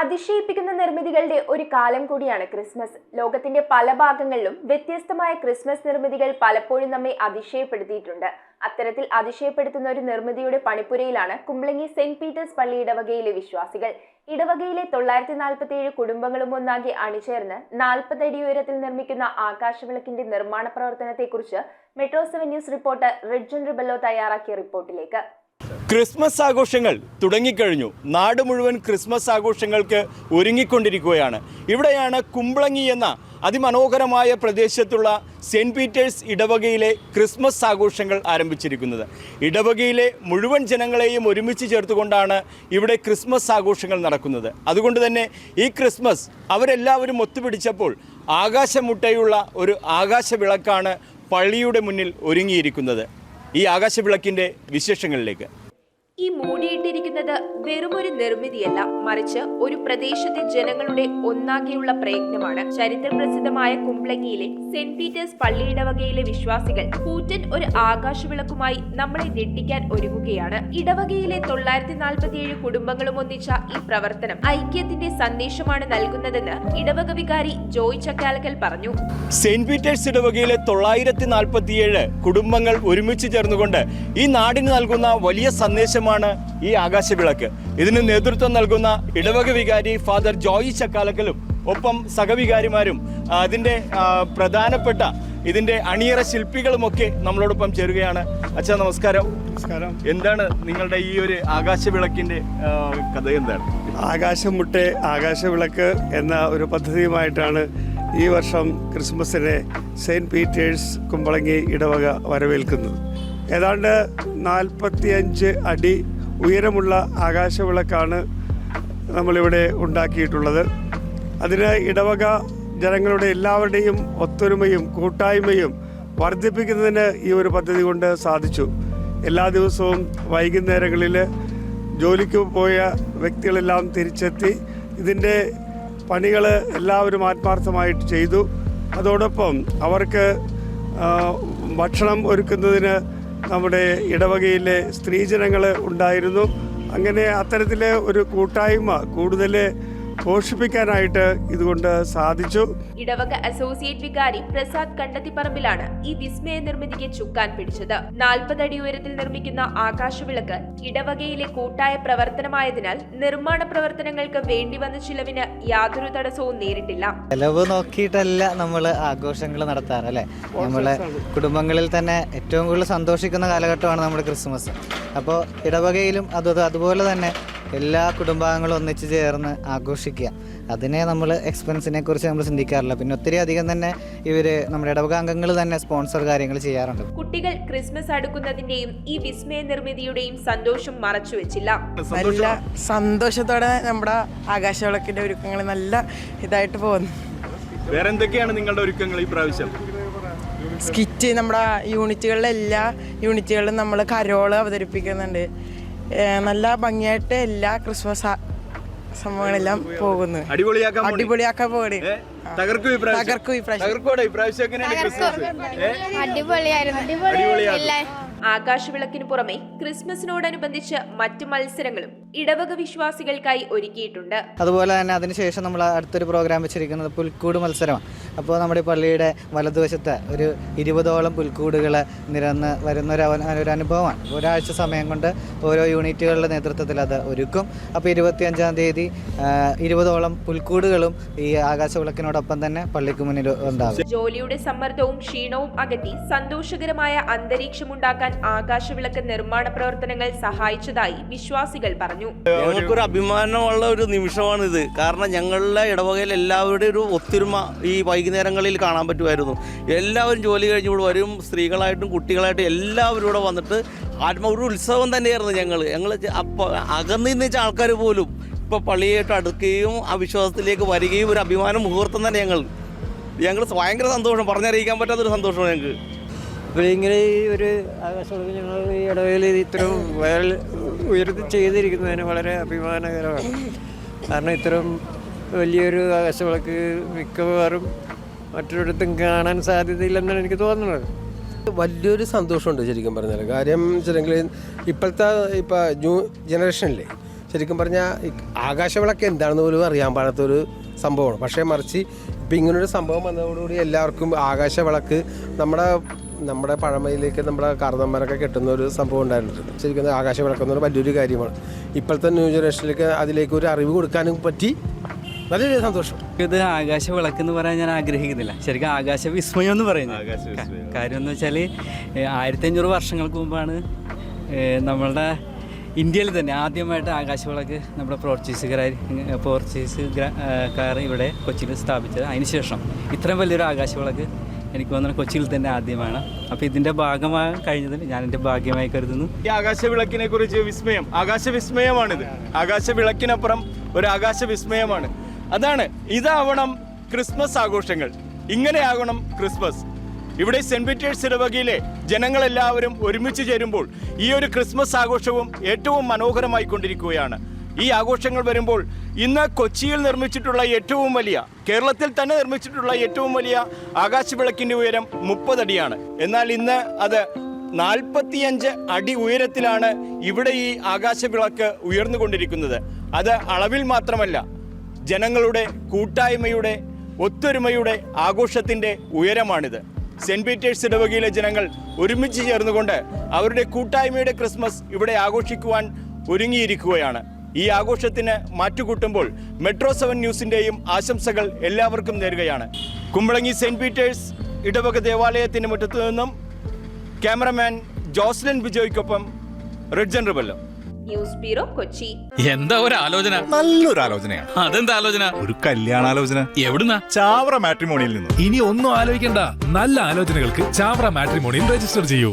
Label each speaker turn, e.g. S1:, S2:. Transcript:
S1: അതിശയിപ്പിക്കുന്ന നിർമ്മിതികളുടെ ഒരു കാലം കൂടിയാണ് ക്രിസ്മസ്. ലോകത്തിന്റെ പല ഭാഗങ്ങളിലും വ്യത്യസ്തമായ ക്രിസ്മസ് നിർമ്മിതികൾ പലപ്പോഴും നമ്മെ അതിശയപ്പെടുത്തിയിട്ടുണ്ട്. അത്തരത്തിൽ അതിശയപ്പെടുത്തുന്ന ഒരു നിർമ്മിതിയുടെ പണിപ്പുരയിലാണ് കുമ്പളങ്ങി സെന്റ് പീറ്റേഴ്സ് പള്ളി ഇടവകയിലെ വിശ്വാസികൾ. ഇടവകയിലെ 947 കുടുംബങ്ങളും ഒന്നാകെ അണിചേർന്ന് 40 അടി ഉയരത്തിൽ നിർമ്മിക്കുന്ന ആകാശവിളക്കിന്റെ നിർമ്മാണ പ്രവർത്തനത്തെക്കുറിച്ച് മെട്രോ 7 ന്യൂസ് റിപ്പോർട്ടർ റിഡ്ജൻ റിബല്ലോ തയ്യാറാക്കിയ റിപ്പോർട്ടിലേക്ക്.
S2: ക്രിസ്മസ് ആഘോഷങ്ങൾ തുടങ്ങിക്കഴിഞ്ഞു. നാട് മുഴുവൻ ക്രിസ്മസ് ആഘോഷങ്ങൾക്ക് ഒരുങ്ങിക്കൊണ്ടിരിക്കുകയാണ്. ഇവിടെയാണ് കുമ്പളങ്ങി എന്ന അതിമനോഹരമായ പ്രദേശത്തുള്ള സെന്റ് പീറ്റേഴ്സ് ഇടവകയിലെ ക്രിസ്മസ് ആഘോഷങ്ങൾ ആരംഭിച്ചിരിക്കുന്നത്. ഇടവകയിലെ മുഴുവൻ ജനങ്ങളെയും ഒരുമിച്ച് ചേർത്തുകൊണ്ടാണ് ഇവിടെ ക്രിസ്മസ് ആഘോഷങ്ങൾ നടക്കുന്നത്. അതുകൊണ്ട് തന്നെ ഈ ക്രിസ്മസ് അവരെല്ലാവരും ഒത്തുപിടിച്ചപ്പോൾ ആകാശമുട്ടയുള്ള ഒരു ആകാശവിളക്കാണ് പള്ളിയുടെ മുന്നിൽ ഒരുങ്ങിയിരിക്കുന്നത്. ഈ ആകാശവിളക്കിൻ്റെ വിശേഷങ്ങളിലേക്ക്.
S1: ഈ മൂടിയിട്ടിരിക്കുന്നത് വെറുമൊരു നിർമ്മിതിയല്ല, മറിച്ച് ഒരു പ്രദേശത്തെ ജനങ്ങളുടെ ഒന്നാകെയുള്ള പ്രയത്നമാണ്. ചരിത്ര പ്രസിദ്ധമായ കുമ്പളങ്ങിയിലെ സെന്റ് പീറ്റേഴ്സ് പള്ളിയിടവകയിലെ വിശ്വാസികൾ കൂറ്റൻ ഒരു ആകാശവിളക്കുമായി നമ്മളെ ഞെട്ടിക്കാൻ ഒരുങ്ങുകയാണ്. ഇടവകയിലെ 947 കുടുംബങ്ങളും ഒന്നിച്ച ഈ പ്രവർത്തനം ഐക്യത്തിന്റെ സന്ദേശമാണ് നൽകുന്നതെന്ന് ഇടവക വികാരി ജോയ് ചക്കാലക്കൽ പറഞ്ഞു.
S2: സെന്റ് പീറ്റേഴ്സ് ഇടവകയിലെ 947 കുടുംബങ്ങൾ ഒരുമിച്ച് ചേർന്നുകൊണ്ട് ഈ നാടിന് നൽകുന്ന വലിയ സന്ദേശമാണ് ഈ ആകാശവിളക്ക്. ഇതിന് നേതൃത്വം നൽകുന്ന ഇടവക വികാരി ഫാദർ ജോയ് ചക്കാലക്കലും ഒപ്പം സഹവികാരിമാരും അതിൻ്റെ പ്രധാനപ്പെട്ട ഇതിൻ്റെ അണിയറ ശില്പികളുമൊക്കെ നമ്മളോടൊപ്പം ചേരുകയാണ്. അച്ഛാ നമസ്കാരം.
S3: നമസ്കാരം.
S2: എന്താണ് നിങ്ങളുടെ ഈ ഒരു ആകാശവിളക്കിൻ്റെ കഥ? എന്താണ്
S3: ആകാശമുട്ടെ ആകാശവിളക്ക് എന്ന ഒരു പദ്ധതിയുമായിട്ടാണ് ഈ വർഷം ക്രിസ്മസിനെ സെയിൻറ്റ് പീറ്റേഴ്സ് കുമ്പളങ്ങി ഇടവക വരവേൽക്കുന്നത്. ഏതാണ്ട് 45 അടി ഉയരമുള്ള ആകാശവിളക്കാണ് നമ്മളിവിടെ ഉണ്ടാക്കിയിട്ടുള്ളത്. അതിന് ഇടവക ജനങ്ങളുടെ എല്ലാവരുടെയും ഒത്തൊരുമയും കൂട്ടായ്മയും വർദ്ധിപ്പിക്കുന്നതിന് ഈ ഒരു പദ്ധതി കൊണ്ട് സാധിച്ചു. എല്ലാ ദിവസവും വൈകുന്നേരങ്ങളിൽ ജോലിക്ക് പോയ വ്യക്തികളെല്ലാം തിരിച്ചെത്തി ഇതിൻ്റെ പണികൾ എല്ലാവരും ആത്മാർത്ഥമായിട്ട് ചെയ്തു. അതോടൊപ്പം അവർക്ക് ഭക്ഷണം ഒരുക്കുന്നതിന് നമ്മുടെ ഇടവകയിലെ സ്ത്രീജനങ്ങൾ ഉണ്ടായിരുന്നു. അങ്ങനെ അത്തരത്തിൽ ഒരു കൂട്ടായ്മ കൂടുതൽ പോഷിപ്പിക്കാനായിട്ട് ഇതുകൊണ്ട് സാധിച്ചു.
S1: ഇടവക അസോസിയേറ്റ് വികാരി പ്രസാദ് കണ്ടത്തിപ്പറമ്പിലാണ് ഈ വിസ്മയ നിർമ്മിതിക്ക് ചുക്കാൻ പിടിച്ചത്. 40 അടി ഉയരത്തിൽ നിർമ്മിക്കുന്ന ആകാശവിളക്ക് ഇടവകയിലെ കൂട്ടായ പ്രവർത്തനമായതിനാൽ നിർമ്മാണ പ്രവർത്തനങ്ങൾക്ക് വേണ്ടിവന്ന ചിലവിന് യാതൊരു തടസ്സവും നേരിട്ടില്ല.
S4: ചെലവ് നോക്കിയിട്ടല്ല നമ്മൾ ആഘോഷങ്ങൾ നടത്താറ്, അല്ലേ? നമ്മളെ കുടുംബങ്ങളിൽ തന്നെ ഏറ്റവും കൂടുതൽ സന്തോഷിക്കുന്ന കാലഘട്ടമാണ് നമ്മുടെ ക്രിസ്മസ്. അപ്പോൾ ഇടവകയിലും അതുപോലെ തന്നെ എല്ലാ കുടുംബാംഗങ്ങളും ഒന്നിച്ച് ചേർന്ന് ആഘോഷിക്കുക. അതിനെ നമ്മൾ എക്സ്പെൻസിനെ കുറിച്ച് നമ്മൾ ചിന്തിക്കാറില്ല. പിന്നെ ഒത്തിരി അധികം തന്നെ നമ്മുടെ ഇടവക അംഗങ്ങൾ തന്നെ സ്പോൺസർ കാര്യങ്ങൾ ചെയ്യാറുണ്ട്.
S1: കുട്ടികൾ ക്രിസ്മസ് അടുക്കുന്നതിന്റെയും ഈ വിസ്മയ നിർമ്മിതിയുടെയും സന്തോഷം മറച്ചു വെച്ചില്ല.
S5: നല്ല സന്തോഷത്തോടെ നമ്മുടെ ആകാശവിളക്കിന്റെ ഒരുക്കങ്ങൾ നല്ല ഇതായിട്ട് പോകുന്നു.
S2: വേറെ എന്തൊക്കെയാണ് നിങ്ങളുടെ ഒരുക്കങ്ങൾ ഈ പ്രാവശ്യം?
S5: സ്കിറ്റ് നമ്മുടെ യൂണിറ്റുകളിലെ എല്ലാ യൂണിറ്റുകളിലും നമ്മൾ കരോള് അവതരിപ്പിക്കുന്നുണ്ട്. നല്ല ഭംഗിയായിട്ട് എല്ലാ ക്രിസ്മസ് സംഭവങ്ങളെല്ലാം പോകുന്നു. അടിപൊളിയാക്കാൻ പോകണേ.
S1: ആകാശവിളക്കിനു പുറമെ ക്രിസ്മസിനോടനുബന്ധിച്ച് മറ്റു മത്സരങ്ങളും ഇടവക വിശ്വാസികൾക്കായി ഒരുക്കിയിട്ടുണ്ട്.
S4: അതുപോലെ തന്നെ അതിനുശേഷം നമ്മൾ അടുത്തൊരു പ്രോഗ്രാം വെച്ചിരിക്കുന്നത് പുൽക്കൂട് മത്സരമാണ്. അപ്പോൾ നമ്മുടെ പള്ളിയുടെ വലതുവശത്ത് ഒരു 20ഓളം പുൽക്കൂടുകൾ നിരന്ന് വരുന്ന ഒരു അനുഭവമാണ്. ഒരാഴ്ച സമയം കൊണ്ട് ഓരോ യൂണിറ്റുകളുടെ നേതൃത്വത്തിൽ അത് ഒരുക്കും. അപ്പോൾ 25-ാം തീയതി 20ഓളം പുൽക്കൂടുകളും ഈ ആകാശവിളക്കിനോടൊപ്പം തന്നെ പള്ളിക്ക് മുന്നിൽ ഉണ്ടാകും.
S1: ജോലിയുടെ സമ്മർദ്ദവും ക്ഷീണവും അകറ്റി സന്തോഷകരമായ അന്തരീക്ഷമുണ്ടാക്കാൻ ആകാശവിളക്ക് നിർമ്മാണ പ്രവർത്തനങ്ങൾ സഹായിച്ചതായി വിശ്വാസികൾ പറഞ്ഞു.
S6: ഞങ്ങൾക്കൊരു അഭിമാനമുള്ള ഒരു നിമിഷമാണിത്. കാരണം ഞങ്ങളുടെ ഇടവകയിൽ എല്ലാവരുടെയും ഒരു ഒത്തൊരുമ ഈ വൈകുന്നേരങ്ങളിൽ കാണാൻ പറ്റുമായിരുന്നു. എല്ലാവരും ജോലി കഴിഞ്ഞ് ഇവിടെ വരും. സ്ത്രീകളായിട്ടും കുട്ടികളായിട്ടും എല്ലാവരും ഇവിടെ വന്നിട്ട് ഒരു ഉത്സവം തന്നെയായിരുന്നു. ഞങ്ങൾ അപ്പോൾ അകന്നു വെച്ച ആൾക്കാർ പോലും ഇപ്പോൾ പള്ളിയായിട്ട് അടുക്കുകയും ആ വിശ്വാസത്തിലേക്ക് വരികയും ഒരു അഭിമാന മുഹൂർത്തം തന്നെ ഞങ്ങൾ ഭയങ്കര സന്തോഷം, പറഞ്ഞറിയിക്കാൻ പറ്റാത്തൊരു സന്തോഷമാണ് ഞങ്ങൾക്ക്.
S7: അപ്പോൾ ഇങ്ങനെ ഈ ഒരു ആകാശവിളക്ക് ഞങ്ങൾ ഈ ഇടവകയിൽ ഇത്രയും ഉയർത്തി ചെയ്തിരിക്കുന്നതിന് വളരെ അഭിമാനകരമാണ്. കാരണം ഇത്തരം വലിയൊരു ആകാശവിളക്ക് മിക്കവാറും മറ്റൊരിടത്തും കാണാൻ സാധ്യതയില്ലെന്നാണ് എനിക്ക് തോന്നുന്നത്.
S8: വലിയൊരു സന്തോഷമുണ്ട് ശരിക്കും പറഞ്ഞാൽ. കാര്യം വെച്ചിട്ടുണ്ടെങ്കിൽ ഇപ്പോഴത്തെ ന്യൂ ജനറേഷനിലെ ശരിക്കും പറഞ്ഞാൽ ആകാശവിളക്ക് എന്താണെന്ന് പോലും അറിയാൻ പാടാത്തൊരു സംഭവമാണ്. പക്ഷേ മറിച്ച് ഇപ്പം ഇങ്ങനൊരു സംഭവം വന്നതോടുകൂടി എല്ലാവർക്കും ആകാശവിളക്ക് നമ്മുടെ പഴമയിലേക്ക് നമ്മുടെ കാർന്നന്മാരൊക്കെ കെട്ടുന്ന ഒരു സംഭവം ഉണ്ടായിട്ടുണ്ട്. ശരിക്കും ആകാശവിളക്ക് എന്ന് പറഞ്ഞാൽ വലിയൊരു കാര്യമാണ്. ഇപ്പോഴത്തെ ന്യൂ ജനറേഷനിലേക്ക് അതിലേക്ക് ഒരു അറിവ് കൊടുക്കാനും പറ്റി. വളരെ സന്തോഷം.
S9: ഇത് ആകാശവിളക്ക് എന്ന് പറയാൻ ഞാൻ ആഗ്രഹിക്കുന്നില്ല, ശരിക്കും ആകാശ വിസ്മയം എന്ന് പറയുന്നത്. കാര്യം എന്ന് വെച്ചാൽ 1500 വർഷങ്ങൾക്ക് മുമ്പാണ് നമ്മളുടെ ഇന്ത്യയിൽ തന്നെ ആദ്യമായിട്ട് ആകാശവിളക്ക് നമ്മുടെ പോർച്ചുഗീസുകാർ ഇവിടെ കൊച്ചിയിൽ സ്ഥാപിച്ചത്. അതിനുശേഷം ഇത്രയും വലിയൊരു ആകാശവിളക്ക് എനിക്ക് തോന്നുന്നത് കൊച്ചിയിൽ തന്നെ ആദ്യമാണ്. അപ്പോൾ ഇതിൻ്റെ ഭാഗമായി കഴിഞ്ഞതിൽ ഞാൻ എൻ്റെ ഭാഗ്യമായി കരുതുന്നു.
S2: ഈ ആകാശവിളക്കിനെ കുറിച്ച് വിസ്മയം, ആകാശവിസ്മയമാണിത്. ആകാശവിളക്കിനപ്പുറം ഒരു ആകാശവിസ്മയമാണ്. അതാണ്, ഇതാവണം ക്രിസ്മസ് ആഘോഷങ്ങൾ, ഇങ്ങനെയാകണം ക്രിസ്മസ്. ഇവിടെ സെന്റ് പീറ്റേഴ്സ് ഇടവകയിലെ ജനങ്ങളെല്ലാവരും ഒരുമിച്ച് ചേരുമ്പോൾ ഈ ഒരു ക്രിസ്മസ് ആഘോഷവും ഏറ്റവും മനോഹരമായി കൊണ്ടിരിക്കുകയാണ്. ഈ ആഘോഷങ്ങൾ വരുമ്പോൾ ഇന്ന് കൊച്ചിയിൽ നിർമ്മിച്ചിട്ടുള്ള ഏറ്റവും വലിയ, കേരളത്തിൽ തന്നെ നിർമ്മിച്ചിട്ടുള്ള ഏറ്റവും വലിയ ആകാശവിളക്കിൻ്റെ ഉയരം 30 അടിയാണ്. എന്നാൽ ഇന്ന് അത് 45 അടി ഉയരത്തിലാണ് ഇവിടെ ഈ ആകാശവിളക്ക് ഉയർന്നുകൊണ്ടിരിക്കുന്നത്. അത് അളവിൽ മാത്രമല്ല, ജനങ്ങളുടെ കൂട്ടായ്മയുടെ, ഒത്തൊരുമയുടെ ആഘോഷത്തിൻ്റെ ഉയരമാണിത്. സെന്റ് പീറ്റേഴ്സ് ഇടവകയിലെ ജനങ്ങൾ ഒരുമിച്ച് ചേർന്നുകൊണ്ട് അവരുടെ കൂട്ടായ്മയുടെ ക്രിസ്മസ് ഇവിടെ ആഘോഷിക്കുവാൻ ഒരുങ്ങിയിരിക്കുകയാണ്. ഈ ആഘോഷത്തിന് മാറ്റുകൂട്ടുമ്പോൾ മെട്രോ 7 ന്യൂസിൻ്റെയും ആശംസകൾ എല്ലാവർക്കും നേരുകയാണ്. കുമ്പളങ്ങി സെന്റ് പീറ്റേഴ്സ് ഇടവക ദേവാലയത്തിന് മുറ്റത്തു നിന്നും ക്യാമറമാൻ ജോസ്ലിൻ ബിജോയ്ക്കൊപ്പം റിഡ്ജൻ റിബല്ലോ.
S1: News bureau, Kochi.
S10: എന്താ ഒരു ആലോചന?
S11: നല്ലൊരു ആലോചനയാണ്.
S10: അതെന്താ ആലോചന?
S11: ഒരു കല്യാണാലോചന.
S10: എവിടുന്ന?
S11: ചാവറ മാട്രിമോണിയിൽ നിന്ന്.
S10: ഇനി ഒന്നും ആലോചിക്കണ്ട, നല്ല ആലോചനകൾക്ക് ചാവറ മാട്രിമോണിയിൽ രജിസ്റ്റർ ചെയ്യൂ.